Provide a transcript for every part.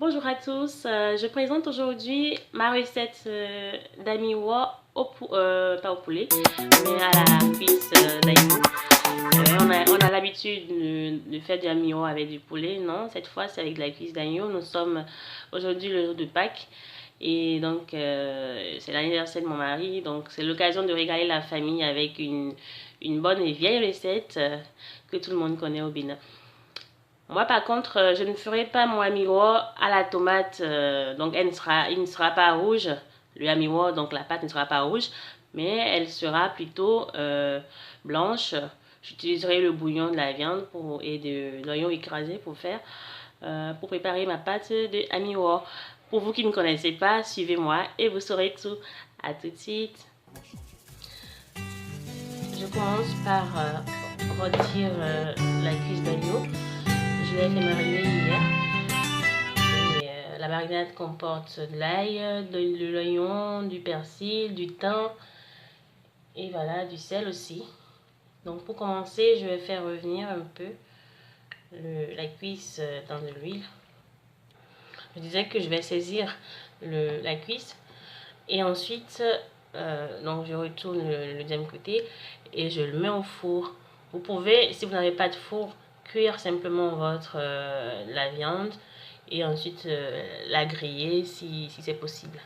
Bonjour à tous, je présente aujourd'hui ma recette d'amiwa pas au poulet, mais à la cuisse d'agneau. On a l'habitude de faire du amiwa avec du poulet, non, cette fois c'est avec de la cuisse d'agneau. Nous sommes aujourd'hui le jour de Pâques et donc c'est l'anniversaire de mon mari, donc c'est l'occasion de régaler la famille avec une bonne et vieille recette que tout le monde connaît au Bénin. Moi, par contre, je ne ferai pas mon amiwa à la tomate, donc il ne sera pas rouge. Le amiwa, donc la pâte ne sera pas rouge, mais elle sera plutôt blanche. J'utiliserai le bouillon de la viande et de l'oignon écrasé pour préparer ma pâte de amiwa. Pour vous qui ne connaissez pas, suivez-moi et vous saurez tout. À tout de suite. Je commence par rôtir la cuisse d'agneau. Je l'ai fait mariner hier. Et, la marinade comporte de l'ail, de l'oignon, du persil, du thym et voilà, du sel aussi. Donc pour commencer, je vais faire revenir un peu la cuisse dans de l'huile. Je disais que je vais saisir la cuisse et ensuite donc je retourne le deuxième côté et je le mets au four. Vous pouvez, si vous n'avez pas de four, cuire simplement la viande et ensuite la griller si c'est possible.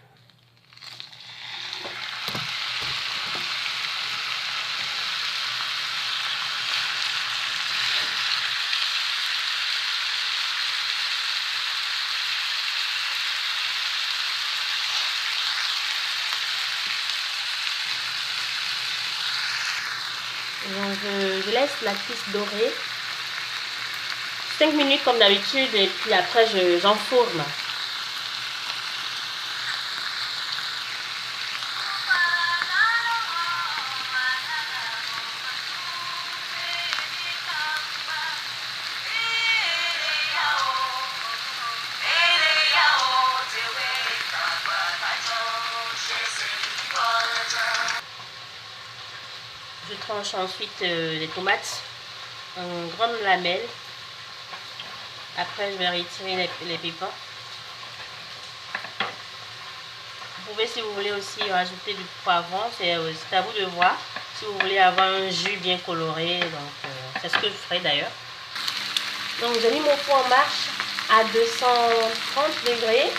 Donc je laisse la cuisse dorer 5 minutes comme d'habitude et puis après j'enfourne. Je tranche ensuite les tomates en grandes lamelles. Après, je vais retirer les pépins. Vous pouvez, si vous voulez, aussi rajouter du poivron. C'est à vous de voir. Si vous voulez avoir un jus bien coloré, donc c'est ce que je ferai d'ailleurs. Donc, j'ai mis mon four en marche à 230 degrés.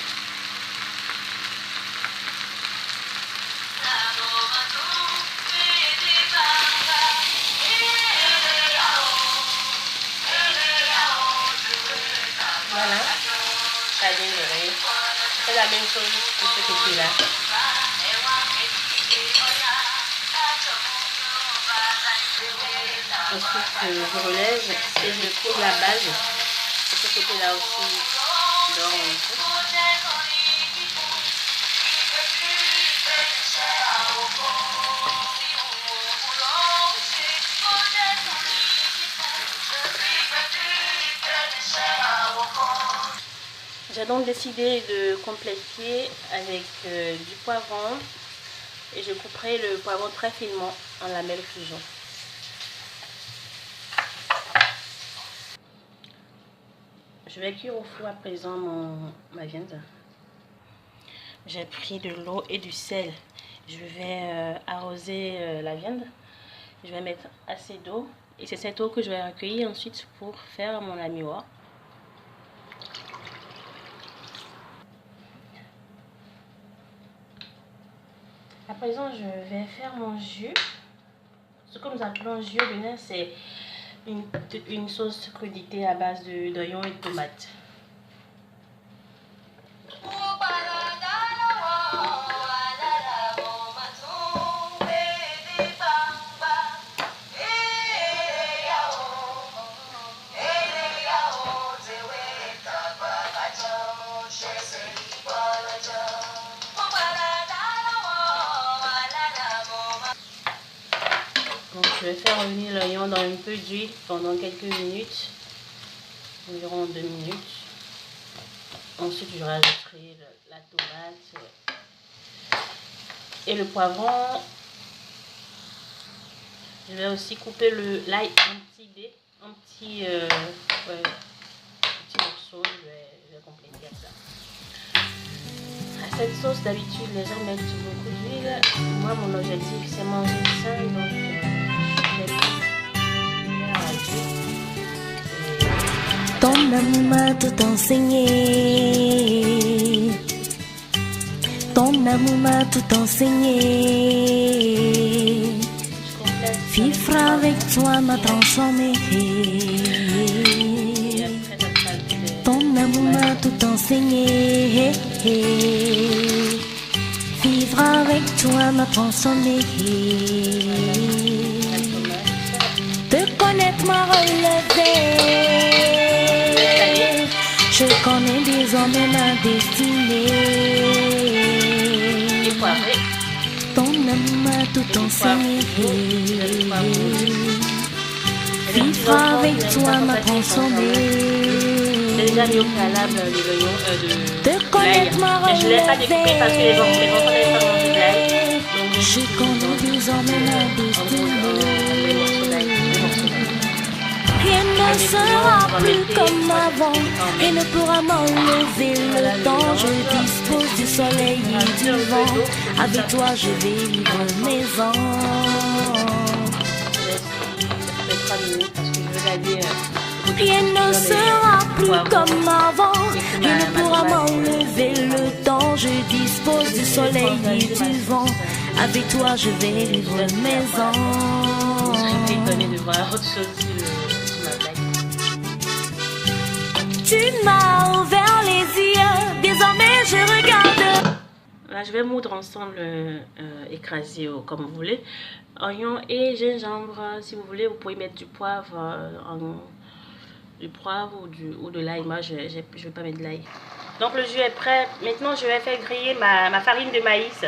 Voilà, ça a démarré. C'est la même chose que ce côté-là. Ensuite, je relève et je pose la base. De ce côté-là aussi, dort un peu. J'ai donc décidé de compléter avec du poivron et je couperai le poivron très finement en lamelles fusion. Je vais cuire au four à présent ma viande. J'ai pris de l'eau et du sel. Je vais arroser la viande. Je vais mettre assez d'eau et c'est cette eau que je vais recueillir ensuite pour faire mon amiwa. À présent, je vais faire mon jus. Ce que nous appelons jus au Bénin, c'est une sauce crudité à base d'oignons et de tomates. Donc je vais faire revenir l'oignon dans un peu d'huile pendant quelques minutes, environ 2 minutes. Ensuite je rajouterai la tomate et le poivron. Je vais aussi couper l'ail en petits morceaux. Je vais compléter ça. cette sauce, d'habitude, les gens mettent beaucoup d'huile. Moi, mon objectif, c'est manger ça. Donc, ton amour m'a tout enseigné. Ton amour m'a tout enseigné. Vivre avec toi m'a transformé. Ton amour m'a tout enseigné. Vivre avec toi m'a transformé. Te connaître m'a relevé. Je connais désormais ma destinée. Ton amour m'a tout enseigné. Vivre avec toi m'a transformé. J'ai déjà mis au préalable les oignons de l'ail. Mais je ne l'ai pas découpé parce que mes enfants n'aiment pas manger de l'ail. Je connais désormais ma destinée. Rien ne sera plus comme avant et ne pourra m'enlever le temps. Je dispose du soleil et du vent. Avec toi je vais vivre mes ans. Rien ne sera plus comme avant. Rien ne pourra m'enlever le temps. Je dispose du soleil et du vent. Avec toi je vais vivre mes ans. Je serais étonnée de voir autre chose sur ma blague. Tu m'as ouvert les yeux. Désormais je regarde. Là je vais moudre ensemble, écraser comme vous voulez. Oignon et gingembre. Si vous voulez vous pouvez mettre du poivre, ou de l'ail. Moi je vais pas mettre de l'ail. Donc le jus est prêt. Maintenant je vais faire griller ma farine de maïs.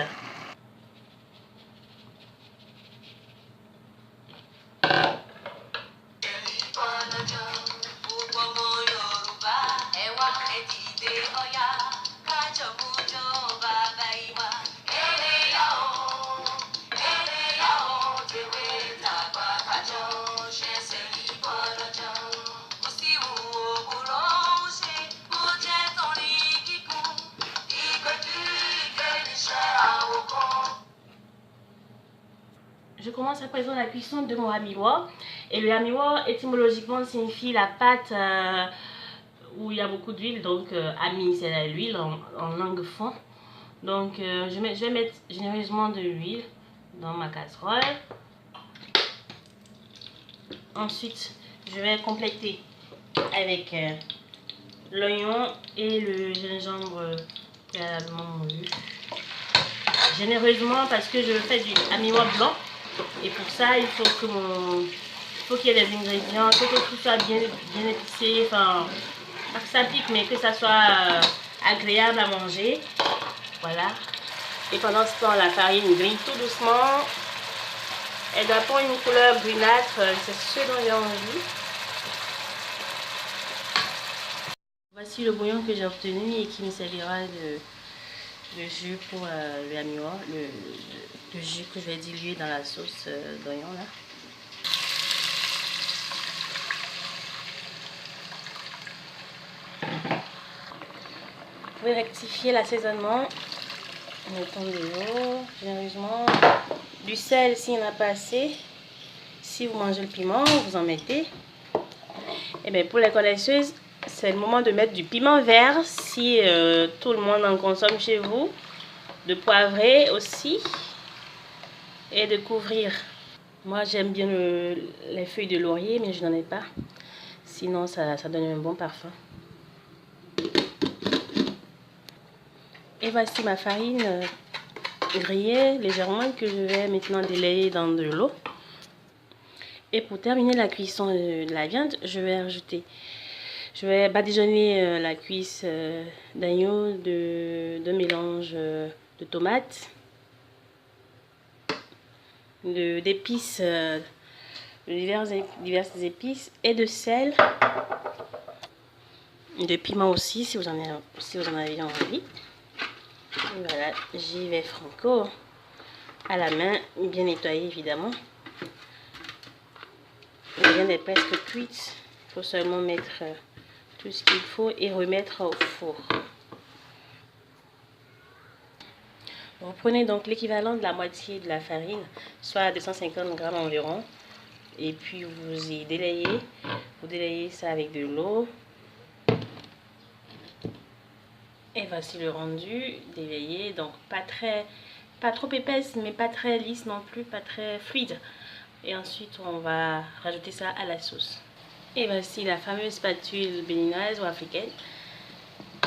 Je commence à présent la cuisson de mon amiwa. Et le amiwa étymologiquement signifie la pâte où il y a beaucoup d'huile. Donc ami c'est l'huile en langue fon. Donc je vais mettre généreusement de l'huile dans ma casserole. Ensuite je vais compléter avec l'oignon et le gingembre préalablement moulu. Généreusement parce que je fais du amiwa blanc. Et pour ça, il faut qu'il y ait des ingrédients, il faut que tout soit bien épicé, enfin, pas que ça pique, mais que ça soit agréable à manger. Voilà. Et pendant ce temps, la farine grille tout doucement. Elle doit prendre une couleur brunâtre, c'est ce dont j'ai envie. Voici le bouillon que j'ai obtenu et qui me servira de jus pour le amiwa, le jus que je vais diluer dans la sauce d'oignon là. Vous pouvez rectifier l'assaisonnement en mettant de l'eau généreusement, du sel s'il n'y en a pas assez. Si vous mangez le piment, vous en mettez. Et bien pour les connaisseuses, c'est le moment de mettre du piment vert si tout le monde en consomme chez vous. De poivrer aussi et de couvrir. Moi j'aime bien les feuilles de laurier mais je n'en ai pas. Sinon ça donne un bon parfum. Et voici ma farine grillée légèrement que je vais maintenant délayer dans de l'eau. Et pour terminer la cuisson de la viande, je vais badigeonner la cuisse d'agneau de mélange de tomates, d'épices, diverses épices et de sel, de piment aussi si vous en avez envie. Et voilà, j'y vais franco à la main, bien nettoyée évidemment. La viande est presque cuite, il faut seulement mettre tout ce qu'il faut et remettre au four. Vous prenez donc l'équivalent de la moitié de la farine, soit 250 grammes environ. Et puis vous y délayez. Vous délayez ça avec de l'eau. Et voici le rendu délayé. Donc pas trop épaisse, mais pas très lisse non plus, pas très fluide. Et ensuite on va rajouter ça à la sauce. Et voici la fameuse spatule béninoise ou africaine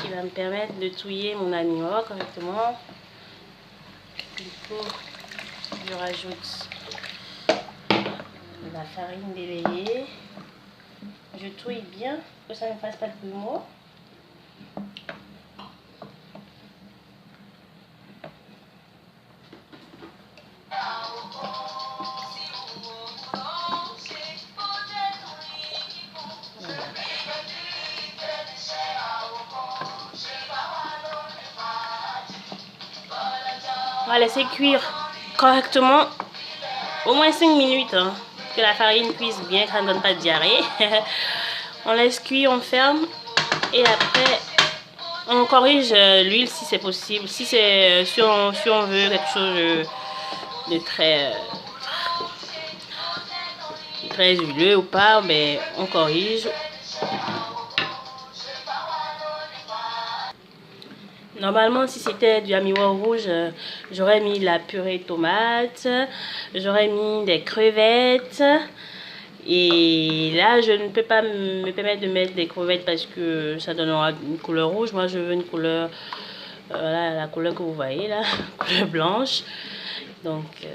qui va me permettre de touiller mon ami wo correctement. Du coup, je rajoute la farine délayée. Je touille bien pour que ça ne fasse pas de grumeaux. On va laisser cuire correctement au moins 5 minutes, hein, que la farine cuise bien, que ça ne donne pas de diarrhée. On laisse cuire, on ferme et après on corrige l'huile si c'est possible. Si on veut quelque chose de très huileux ou pas, mais on corrige. Normalement, si c'était du ami wo rouge, j'aurais mis la purée de tomate, j'aurais mis des crevettes. Et là, je ne peux pas me permettre de mettre des crevettes parce que ça donnera une couleur rouge. Moi, je veux une couleur, la couleur que vous voyez là, couleur blanche. Donc,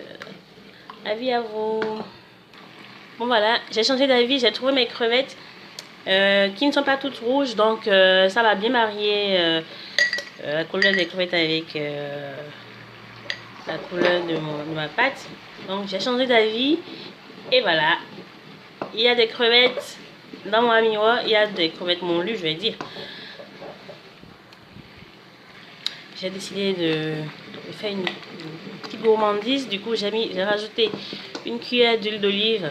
avis à vous. Bon voilà, j'ai changé d'avis, j'ai trouvé mes crevettes qui ne sont pas toutes rouges. Donc, ça va bien marier la couleur des crevettes avec la couleur de ma pâte. Donc j'ai changé d'avis et voilà, il y a des crevettes dans mon ami wo, il y a des crevettes moulues, je vais dire. J'ai décidé de faire une petite gourmandise. Du coup j'ai rajouté une cuillère d'huile d'olive.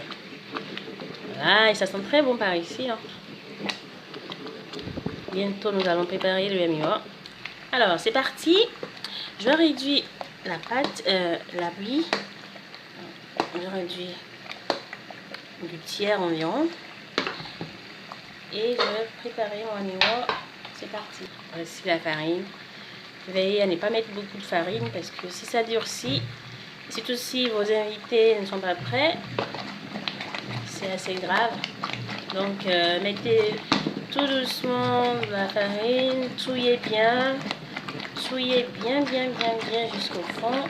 Voilà, et ça sent très bon par ici, hein. Bientôt nous allons préparer le ami wo. Alors, c'est parti. Je réduis la pâte, la bouillie. Je réduis du tiers environ. Et je vais préparer mon ami wo. C'est parti. Voici la farine. Veillez à ne pas mettre beaucoup de farine parce que si ça durcit, surtout si vos invités ne sont pas prêts, c'est assez grave. Donc, mettez tout doucement de la farine, touillez bien. Touillez bien jusqu'au fond,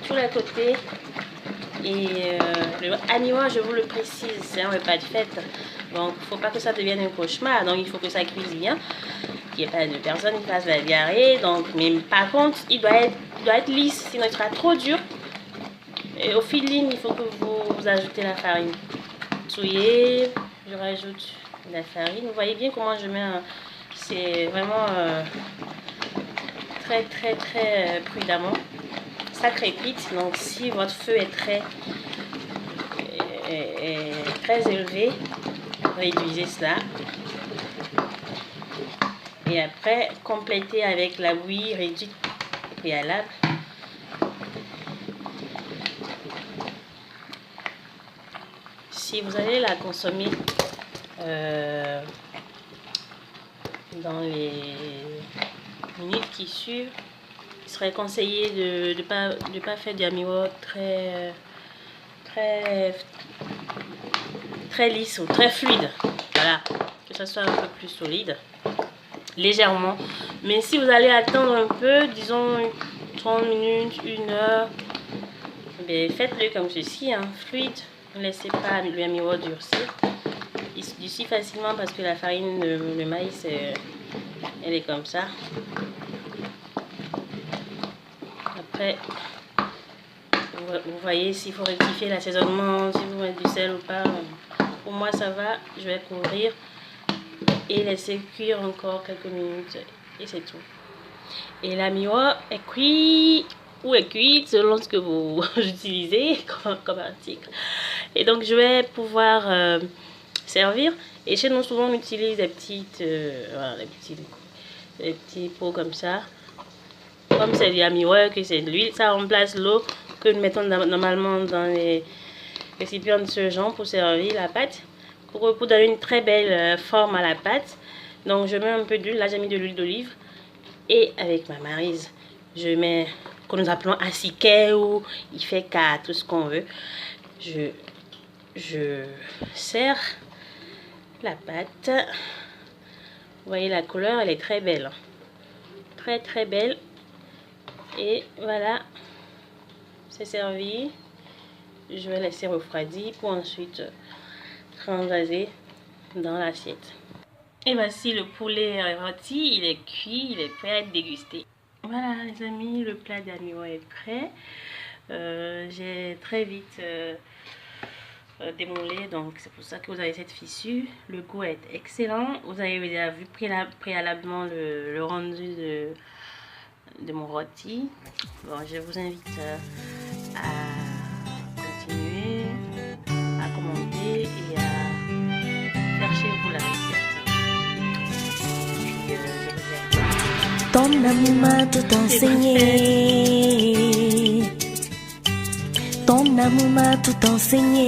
tous les côtés. Et le ami wo, je vous le précise, c'est un repas de fête, donc il ne faut pas que ça devienne un cauchemar. Donc il faut que ça cuise bien, qu'il n'y ait pas de personne qui fasse la diarrhée. Donc, mais par contre, il doit être lisse, sinon il sera trop dur. Et au feeling, il faut que vous ajoutez la farine. Touillez, je rajoute la farine. Vous voyez bien comment je mets c'est vraiment très prudemment. Ça crépite, donc si votre feu est très élevé, réduisez cela. Et après, complétez avec la bouillie réduite préalable. Si vous allez la consommer dans les minutes qui suivent, il serait conseillé de pas faire du ami wo très lisse ou très fluide. Voilà, que ça soit un peu plus solide, légèrement. Mais si vous allez attendre un peu, disons 30 minutes, 1 heure, faites-le comme ceci, hein, fluide. Ne laissez pas le ami wo durcir. Il se durcit facilement parce que la farine de maïs, elle est comme ça. Après, vous voyez s'il faut rectifier l'assaisonnement, si vous mettez du sel ou pas. Pour moi, ça va. Je vais couvrir et laisser cuire encore quelques minutes. Et c'est tout. Et l'ami wo est cuit ou est cuite selon ce que vous utilisez comme article. Et donc, je vais pouvoir servir. Et chez nous, souvent, on utilise des petites, voilà, des petits pots comme ça. comme c'est du miroir, que c'est de l'huile, ça remplace l'eau que nous mettons normalement dans les récipients de ce genre pour servir la pâte, pour donner une très belle forme à la pâte. Donc je mets un peu d'huile, là j'ai mis de l'huile d'olive, et avec ma maryse, je mets, que nous appelons assiquet ou il fait qu'à tout ce qu'on veut. Je serre la pâte. Vous voyez la couleur, elle est très belle, très très belle. Et voilà, c'est servi. Je vais laisser refroidir pour ensuite transvaser dans l'assiette. Et voici le poulet rôti, il est cuit, il est prêt à être dégusté. Voilà les amis, le plat d'Amiwa est prêt. J'ai très vite démoulé, donc c'est pour ça que vous avez cette fissure. Le goût est excellent. Vous avez déjà vu préalablement le rendu de mon rôti. Bon, je vous invite à continuer, à commenter et à faire chez vous la recette. Ton amour m'a tout enseigné. Ton amour m'a tout enseigné.